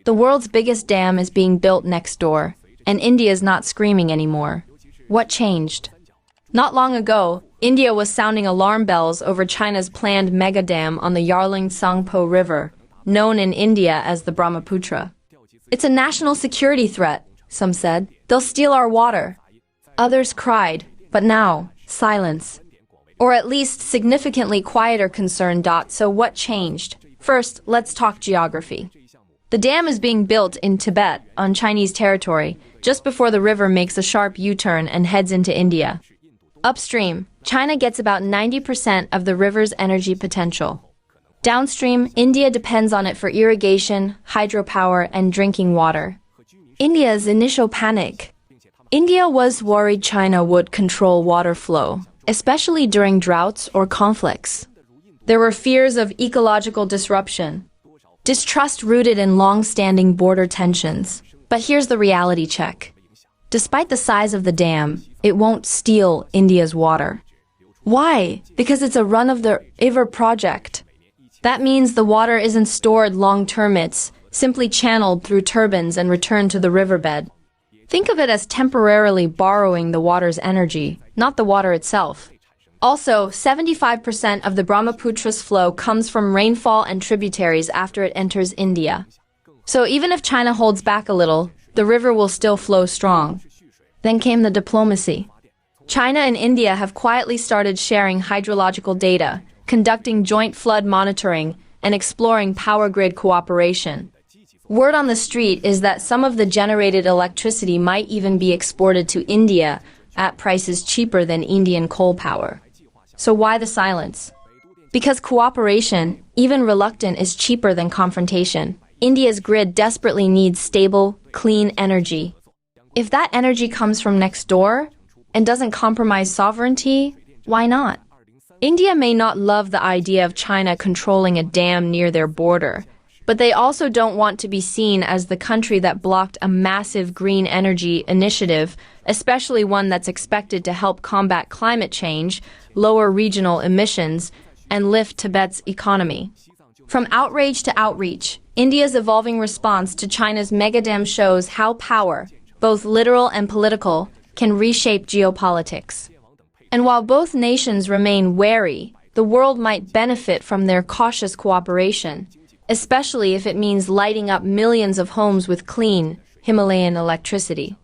The world's biggest dam is being built next door, and India's not screaming anymore. What changed? Not long ago, India was sounding alarm bells over China's planned mega dam on the Yarlung Tsangpo River, known in India as the Brahmaputra. It's a national security threat, some said. They'll steal our water. Others cried, but now, silence. Or at least significantly quieter concern. So what changed? First, let's talk geography. The dam is being built in Tibet, on Chinese territory, just before the river makes a sharp U-turn and heads into India. Upstream, China gets about 90% of the river's energy potential. Downstream, India depends on it for irrigation, hydropower, and drinking water. India's initial panic. India was worried China would control water flow, especially during droughts or conflicts. There were fears of ecological disruption, distrust rooted in long-standing border tensions. But here's the reality check. Despite the size of the dam, it won't steal India's water. Why? Because it's a run-of-the-river project. That means the water isn't stored long-term, it's simply channeled through turbines and returned to the riverbed. Think of it as temporarily borrowing the water's energy, not the water itself. Also, 75% of the Brahmaputra's flow comes from rainfall and tributaries after it enters India. So even if China holds back a little, the river will still flow strong. Then came the diplomacy. China and India have quietly started sharing hydrological data, conducting joint flood monitoring, and exploring power grid cooperation. Word on the street is that some of the generated electricity might even be exported to India at prices cheaper than Indian coal power. So why the silence? Because cooperation, even reluctant, is cheaper than confrontation. India's grid desperately needs stable, clean energy. If that energy comes from next door and doesn't compromise sovereignty, why not? India may not love the idea of China controlling a dam near their border, but they also don't want to be seen as the country that blocked a massive green energy initiative, especially one that's expected to help combat climate change, lower regional emissions, and lift Tibet's economy. From outrage to outreach, India's evolving response to China's megadam shows how power, both literal and political, can reshape geopolitics. And while both nations remain wary, the world might benefit from their cautious cooperation, especially if it means lighting up millions of homes with clean, Himalayan electricity.